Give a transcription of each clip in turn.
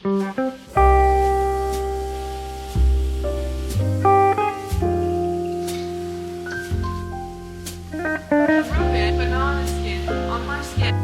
Rubbing banana skin on my skin.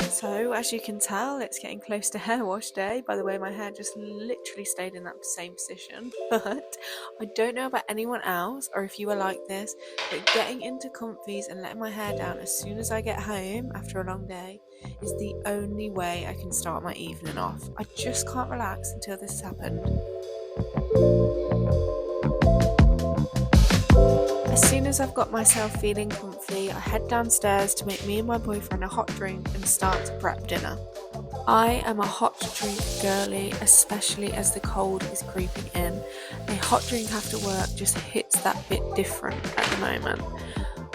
So as you can tell, it's getting close to hair wash day by the way my hair just literally stayed in that same position. But I don't know about anyone else or if you are like this, but getting into comfies and letting my hair down as soon as I get home after a long day is the only way I can start my evening off. I just can't relax until this has happened. As soon as I've got myself feeling comfy, I head downstairs to make me and my boyfriend a hot drink and start to prep dinner. I am a hot drink girly, especially as the cold is creeping in. A hot drink after work just hits that bit different at the moment.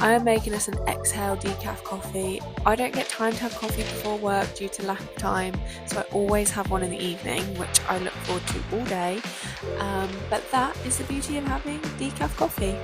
I am making us an Exhale decaf coffee. I don't get time to have coffee before work due to lack of time, so I always have one in the evening, which I look forward to all day. But that is the beauty of having decaf coffee.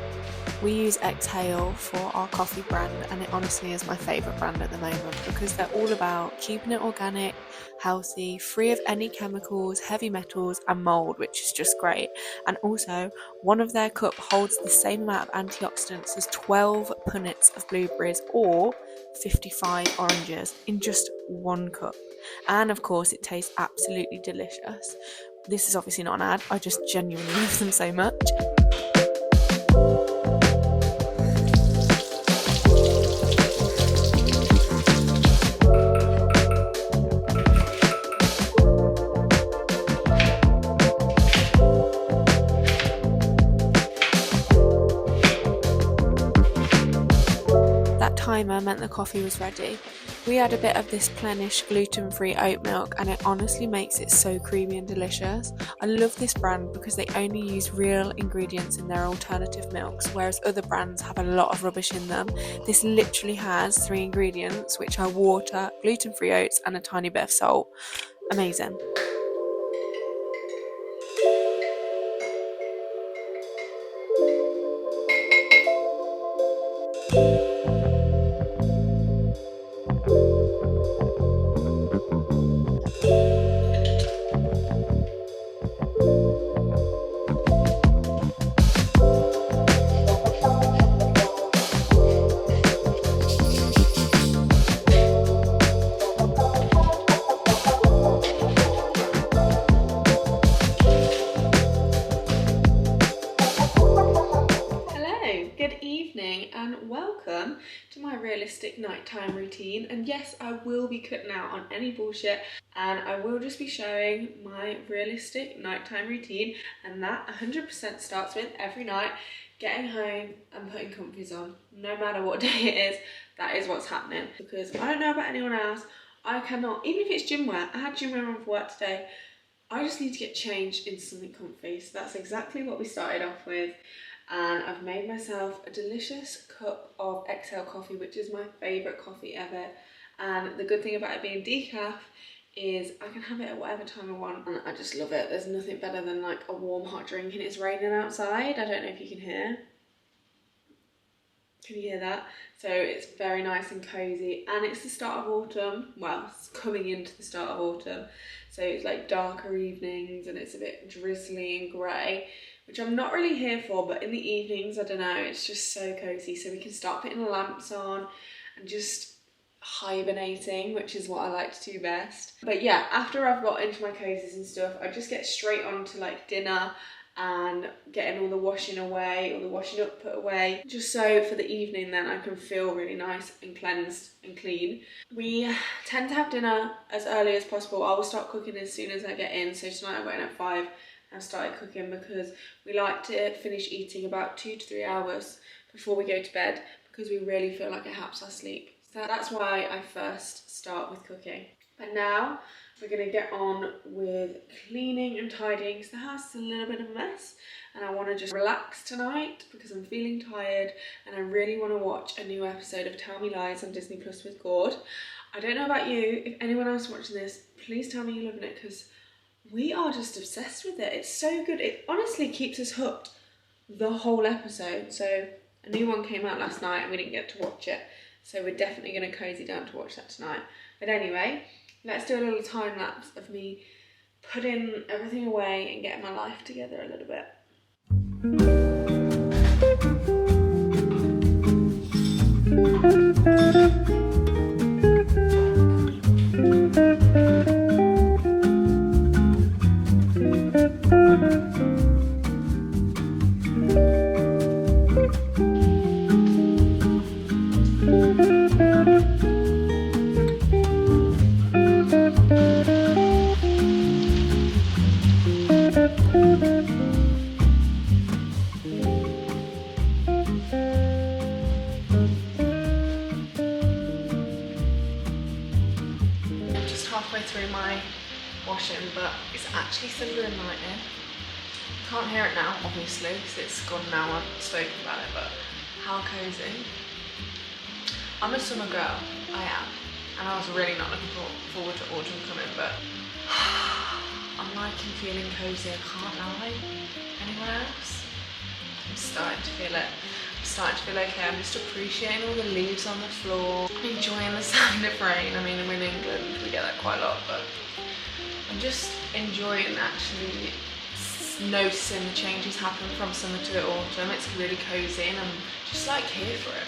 We use Exhale for our coffee brand, and it honestly is my favourite brand at the moment because they're all about keeping it organic, healthy, free of any chemicals, heavy metals and mould, which is just great. And also, one of their cup holds the same amount of antioxidants as 12 punnets of blueberries or 55 oranges in just one cup. And of course, it tastes absolutely delicious. This is obviously not an ad, I just genuinely love them so much. Timer meant the coffee was ready. We add a bit of this Plenish gluten-free oat milk and it honestly makes it so creamy and delicious. I love this brand because they only use real ingredients in their alternative milks, whereas other brands have a lot of rubbish in them. This literally has 3 ingredients, which are water, gluten-free oats and a tiny bit of salt. Amazing. And welcome to my realistic nighttime routine. And yes, I will be cutting out on any bullshit and I will just be showing my realistic nighttime routine, and that 100% starts with every night getting home and putting comfies on. No matter what day it is, that is what's happening, because I don't know about anyone else, I cannot, even if it's gym wear, I had gym wear on for work today, I just need to get changed into something comfy. So that's exactly what we started off with. And I've made myself a delicious cup of Exhale coffee, which is my favourite coffee ever. And the good thing about it being decaf is I can have it at whatever time I want, and I just love it. There's nothing better than like a warm hot drink and it's raining outside. I don't know if you can hear. Can you hear that? So it's very nice and cozy, and it's the start of autumn. Well, it's coming into the start of autumn. So it's like darker evenings and it's a bit drizzly and grey, which I'm not really here for, but in the evenings, I don't know, it's just so cozy. So we can start putting the lamps on and just hibernating, which is what I like to do best. But yeah, after I've got into my cozies and stuff, I just get straight on to like dinner and getting all the washing away, all the washing up put away, just so for the evening then I can feel really nice and cleansed and clean. We tend to have dinner as early as possible. I will start cooking as soon as I get in. So tonight I went at 5 and I started cooking because we like to finish eating about 2 to 3 hours before we go to bed, because we really feel like it helps us sleep. So that's why I first start with cooking. But now we're going to get on with cleaning and tidying, because the house is a little bit of a mess and I want to just relax tonight because I'm feeling tired and I really want to watch a new episode of Tell Me Lies on Disney Plus with Gord. I don't know about you, if anyone else watching this, please tell me you're loving it, because we are just obsessed with it. It's so good. It honestly keeps us hooked the whole episode. So a new one came out last night and we didn't get to watch it, so we're definitely going to cozy down to watch that tonight. But anyway, let's do a little time lapse of me putting everything away and getting my life together a little bit. Halfway through my washing, but it's actually thunder and lightning. Can't hear it now, obviously, because it's gone now. I've spoken about it, but how cozy. I'm a summer girl, I am, and I was really not looking forward to autumn coming, but I'm liking feeling cozy, I can't lie. Anyone else? I'm starting to feel it. I'm starting to feel okay. I'm just appreciating all the leaves on the floor, enjoying the sound of rain. I mean, I'm in England, we get that quite a lot, but I'm just enjoying actually noticing the changes happen from summer to autumn. It's really cozy and I'm just like here for it.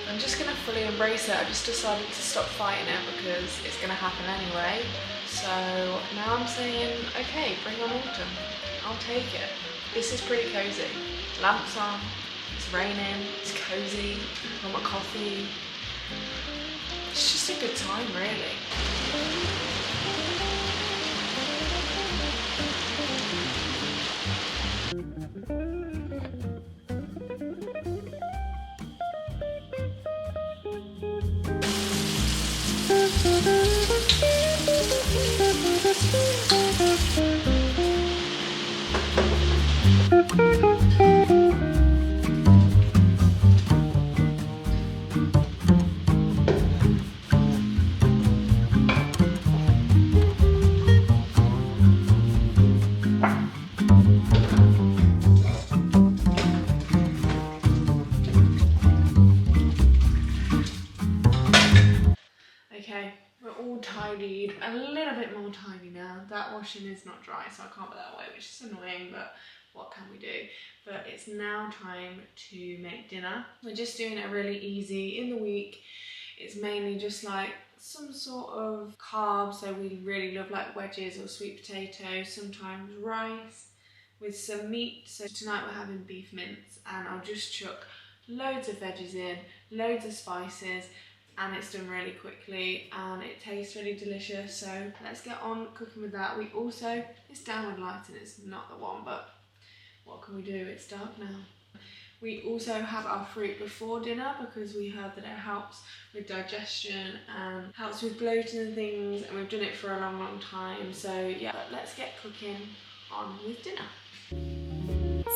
I'm just gonna fully embrace it. I just decided to stop fighting it because it's gonna happen anyway. So now I'm saying, okay, bring on autumn. I'll take it. This is pretty cozy. Lamps on, it's raining, it's cozy, I've got my coffee. It's just a good time, really. Okay, we're all tidied, a little bit more tidy now. That washing is not dry, so I can't put that away, which is annoying, but what can we do? But it's now time to make dinner. We're just doing it really easy. In the week, it's mainly just like some sort of carbs, so we really love like wedges or sweet potatoes, sometimes rice with some meat. So tonight we're having beef mince, and I'll just chuck loads of veggies in, loads of spices, and it's done really quickly and it tastes really delicious. So let's get on cooking with that. We also, it's downward lighting, it's not the one, but what can we do? It's dark now. We also have our fruit before dinner because we heard that it helps with digestion and helps with bloating and things, and we've done it for a long time. So yeah, but let's get cooking on with dinner.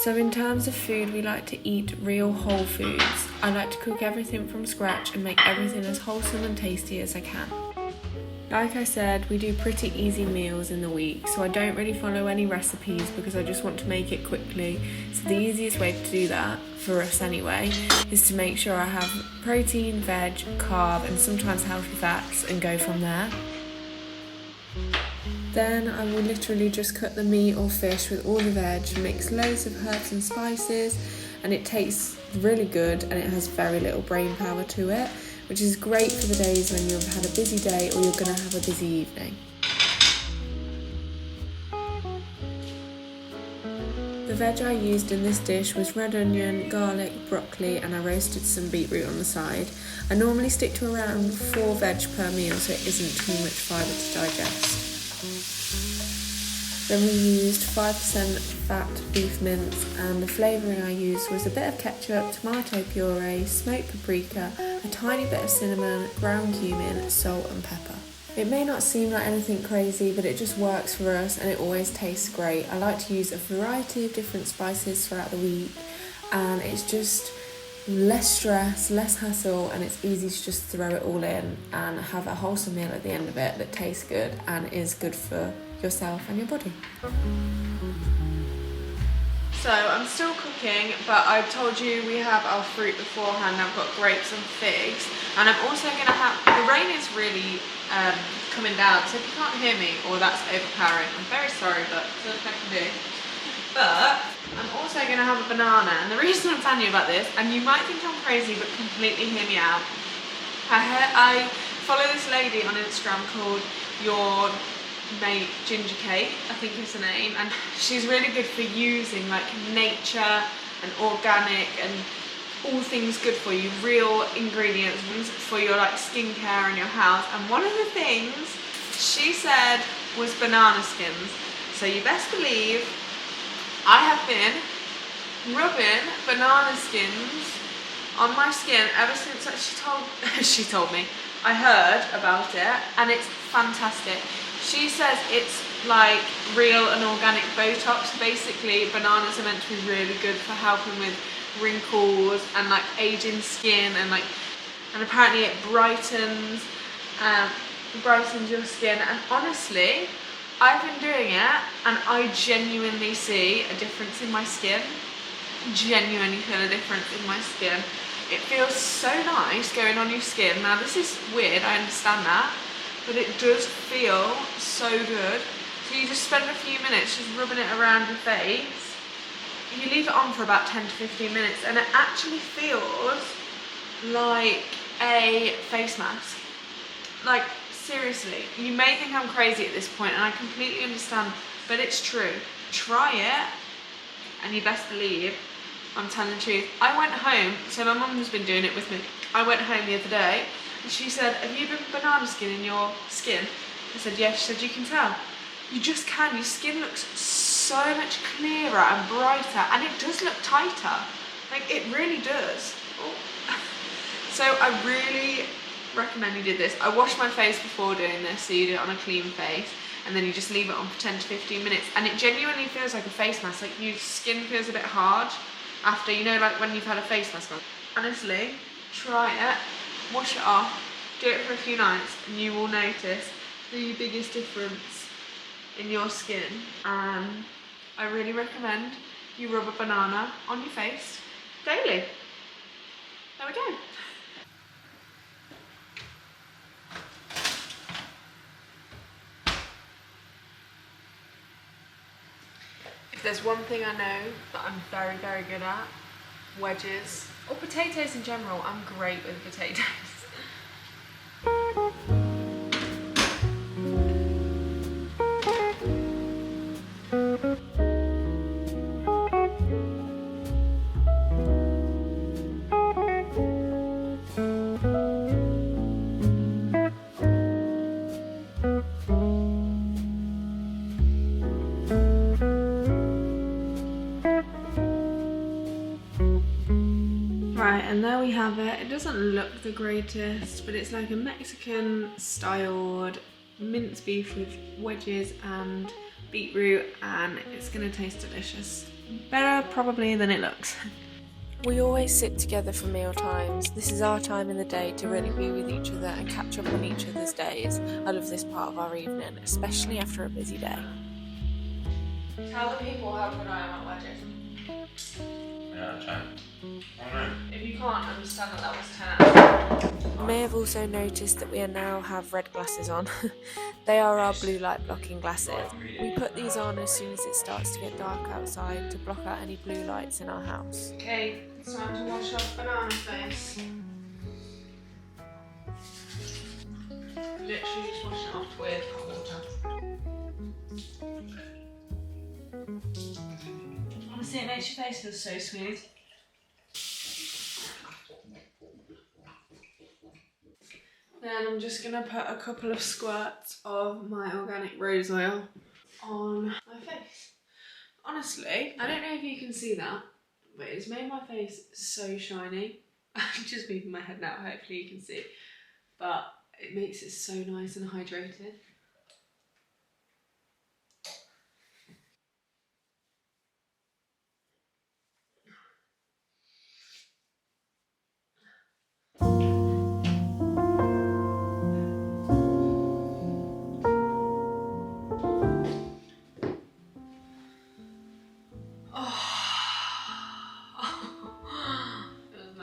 So in terms of food, we like to eat real whole foods. I like to cook everything from scratch and make everything as wholesome and tasty as I can. Like I said, we do pretty easy meals in the week, so I don't really follow any recipes because I just want to make it quickly. So the easiest way to do that, for us anyway, is to make sure I have protein, veg, carb, and sometimes healthy fats, and go from there. Then I will literally just cut the meat or fish with all the veg, mix loads of herbs and spices, and it tastes really good and it has very little brain power to it, which is great for the days when you've had a busy day or you're going to have a busy evening. The veg I used in this dish was red onion, garlic, broccoli, and I roasted some beetroot on the side. I normally stick to around 4 veg per meal so it isn't too much fibre to digest. Then we used 5% fat beef mince, and the flavouring I used was a bit of ketchup, tomato puree, smoked paprika, a tiny bit of cinnamon, ground cumin, salt and pepper. It may not seem like anything crazy, but it just works for us and it always tastes great. I like to use a variety of different spices throughout the week, and it's just less stress, less hassle, and it's easy to just throw it all in and have a wholesome meal at the end of it that tastes good and is good for yourself and your body. So I'm still cooking, but I told you we have our fruit beforehand. I've got grapes and figs, and I'm also going to have, the rain is really coming down, so if you can't hear me or that's overpowering, I'm very sorry, but there's nothing I can do. But I'm also going to have a banana, and the reason I'm telling you about this, and you might think I'm crazy, but completely hear me out. I follow this lady on Instagram called Your Mate Ginger Cake, I think is her name, and she's really good for using like nature and organic and all things good for you, real ingredients for your like skincare in your house. And one of the things she said was banana skins. So you best believe I have been rubbing banana skins on my skin ever since she told me, I heard about it, and it's fantastic. She says it's like real and organic Botox. Basically, bananas are meant to be really good for helping with wrinkles and like aging skin, and apparently it brightens your skin. And honestly, I've been doing it and I genuinely see a difference in my skin. Genuinely feel a difference in my skin. It feels so nice going on your skin. Now this is weird, I understand that, but it does feel so good. So you just spend a few minutes just rubbing it around your face. You leave it on for about 10 to 15 minutes and it actually feels like a face mask. Like seriously, you may think I'm crazy at this point, and I completely understand, but it's true. Try it and you best believe I'm telling the truth. I went home, so my mum's been doing it with me. I went home the other day and she said, have you been banana skinning your skin? I said, yeah. She said, you can tell. You just can. Your skin looks so much clearer and brighter, and it does look tighter. Like, it really does. Oh. So I really recommend you did this. I washed my face before doing this, so you do it on a clean face, and then you just leave it on for 10 to 15 minutes, and it genuinely feels like a face mask. Like, your skin feels a bit hard after, you know, like when you've had a face mask on. Honestly, try it, wash it off, do it for a few nights, and you will notice the biggest difference in your skin. And I really recommend you rub a banana on your face daily. There we go. If there's one thing I know that I'm very, very good at, wedges, or potatoes in general. I'm great with potatoes. Right, and there we have it. It doesn't look the greatest, but it's like a Mexican styled minced beef with wedges and beetroot, and it's gonna taste delicious. Better probably than it looks. We always sit together for meal times. This is our time in the day to really be with each other and catch up on each other's days. I love this part of our evening, especially after a busy day. Tell the people how good I am at wedges. Yeah, 10. Oh no. If you can't understand that was 10. You may have also noticed that we now have red glasses on. They are our blue light blocking glasses. We put these on as soon as it starts to get dark outside to block out any blue lights in our house. Okay, it's time to wash off banana face. Literally just wash it off with hot water. Honestly, it makes your face feel so smooth. Then I'm just gonna put a couple of squirts of my organic rose oil on my face. Honestly, I don't know if you can see that, but it's made my face so shiny. I'm just moving my head now, hopefully you can see. But it makes it so nice and hydrated.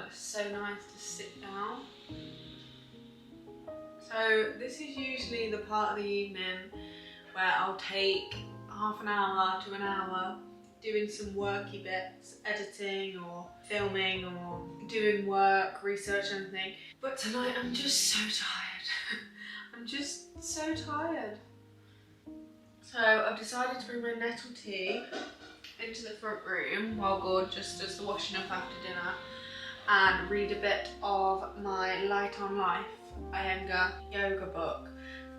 It's so nice to sit down. So this is usually the part of the evening where I'll take half an hour to an hour doing some worky bits, editing or filming or doing work, research, anything. But tonight I'm just so tired. I'm just so tired. So I've decided to bring my nettle tea into the front room while God just does the washing up after dinner and read a bit of my Light on Life Iyengar yoga book,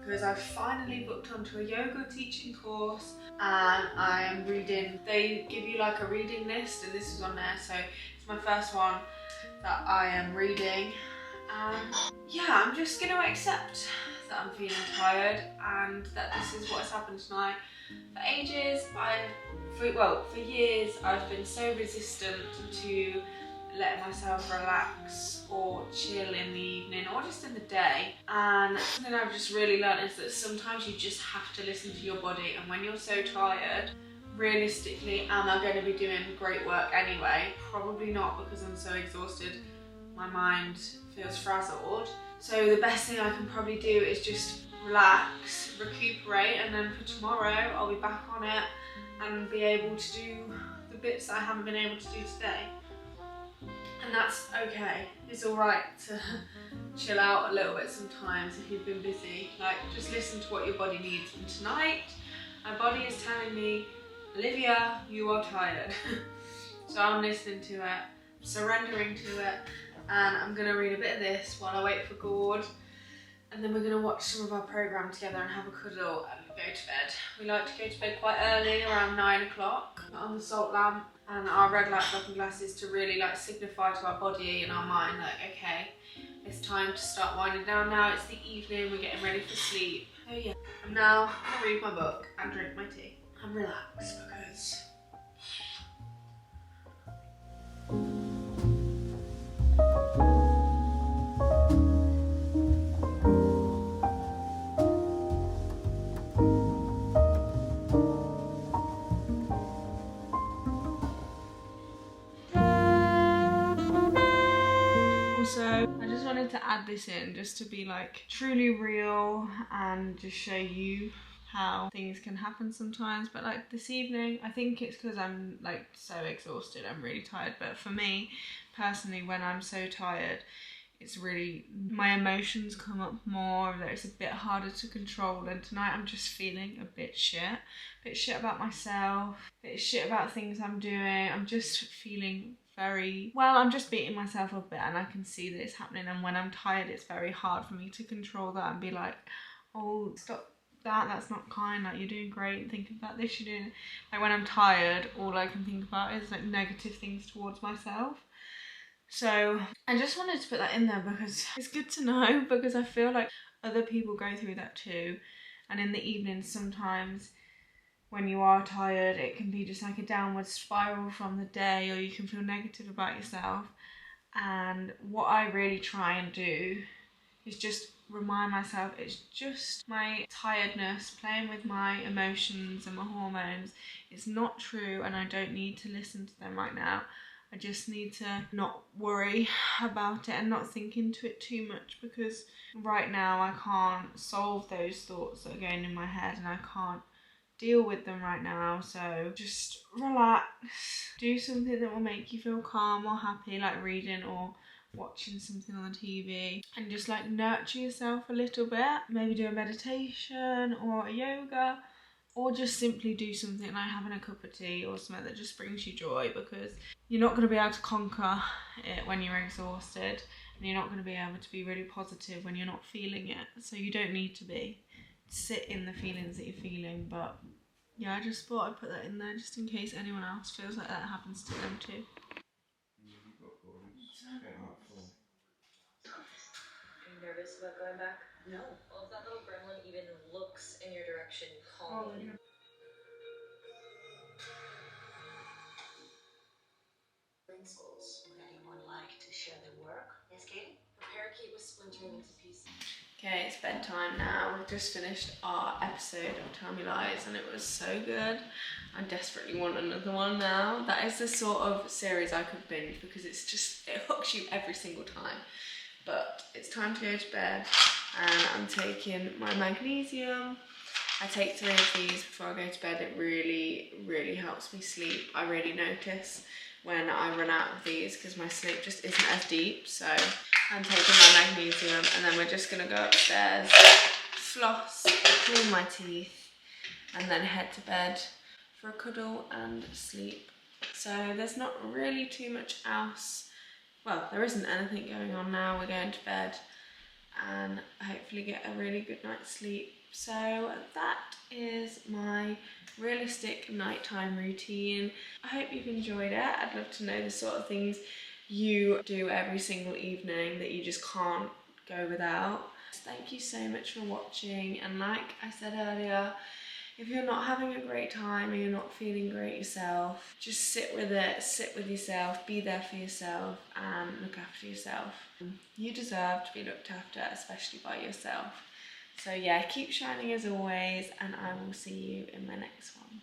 because I've finally booked onto a yoga teaching course and I am reading. They give you like a reading list and this is on there, so it's my first one that I am reading. And yeah, I'm just going to accept that I'm feeling tired and that this is what has happened tonight. For ages, for years, I've been so resistant to letting myself relax or chill in the evening or just in the day. And something I've just really learned is that sometimes you just have to listen to your body, and when you're so tired, realistically, am I going to be doing great work anyway? Probably not, because I'm so exhausted. My mind feels frazzled. So the best thing I can probably do is just relax, recuperate, and then for tomorrow I'll be back on it and be able to do the bits that I haven't been able to do today. And that's okay. It's alright to chill out a little bit sometimes if you've been busy. Like, just listen to what your body needs. And tonight, my body is telling me, Olivia, you are tired. So I'm listening to it, surrendering to it, and I'm gonna read a bit of this while I wait for Gord. And then we're gonna watch some of our programme together and have a cuddle and go to bed. We like to go to bed quite early, around 9 o'clock, on the salt lamp and our red light blocking glasses to really like signify to our body and our mind like, okay, it's time to start winding down now. It's the evening, we're getting ready for sleep. So yeah, I'm now gonna read my book and drink my tea and relax because also, I just wanted to add this in just to be like truly real and just show you how things can happen sometimes. But like this evening, I think it's because I'm like so exhausted, I'm really tired. But for me personally, when I'm so tired, it's really, my emotions come up more, that it's a bit harder to control. And tonight I'm just feeling a bit shit about myself, a bit shit about things I'm doing. I'm just feeling very, well, I'm just beating myself up a bit, and I can see that it's happening. And when I'm tired, it's very hard for me to control that and be like, oh, stop that's not kind, like you're doing great, think about this, you're doing, like when I'm tired, all I can think about is like negative things towards myself. So I just wanted to put that in there because it's good to know, because I feel like other people go through that too. And in the evenings sometimes when you are tired, it can be just like a downward spiral from the day, or you can feel negative about yourself. And what I really try and do is just remind myself it's just my tiredness playing with my emotions and my hormones. It's not true, and I don't need to listen to them right now. I just need to not worry about it and not think into it too much, because right now I can't solve those thoughts that are going in my head and I can't deal with them right now. So just relax, do something that will make you feel calm or happy, like reading or watching something on the TV, and just like nurture yourself a little bit. Maybe do a meditation or a yoga, or just simply do something like having a cup of tea or something that just brings you joy, because you're not going to be able to conquer it when you're exhausted, and you're not going to be able to be really positive when you're not feeling it. So you don't need to be. Sit in the feelings that you're feeling. But yeah, I just thought I'd put that in there just in case anyone else feels like that happens to them too. Are you nervous about going back? No. Well, if that little gremlin even looks in your direction, call me. Schools. Would anyone like to share the work? Yes, Katie? The parakeet was splintering into pieces. Okay, it's bedtime now. We've just finished our episode of Tell Me Lies and it was so good. I desperately want another one now. That is the sort of series I could binge because it hooks you every single time. But it's time to go to bed and I'm taking my magnesium. I take 3 of these before I go to bed. It really, really helps me sleep. I really notice when I run out of these because my sleep just isn't as deep. So I'm taking my magnesium and then we're just gonna go upstairs, floss, clean my teeth, and then head to bed for a cuddle and sleep. So there's not really too much else. Well, there isn't anything going on now. We're going to bed and hopefully get a really good night's sleep. So that is my realistic nighttime routine. I hope you've enjoyed it. I'd love to know the sort of things you do every single evening that you just can't go without. Thank you so much for watching, and like I said earlier, if you're not having a great time and you're not feeling great yourself, just sit with it, sit with yourself, be there for yourself and look after yourself. You deserve to be looked after, especially by yourself. So yeah, keep shining as always, and I will see you in my next one.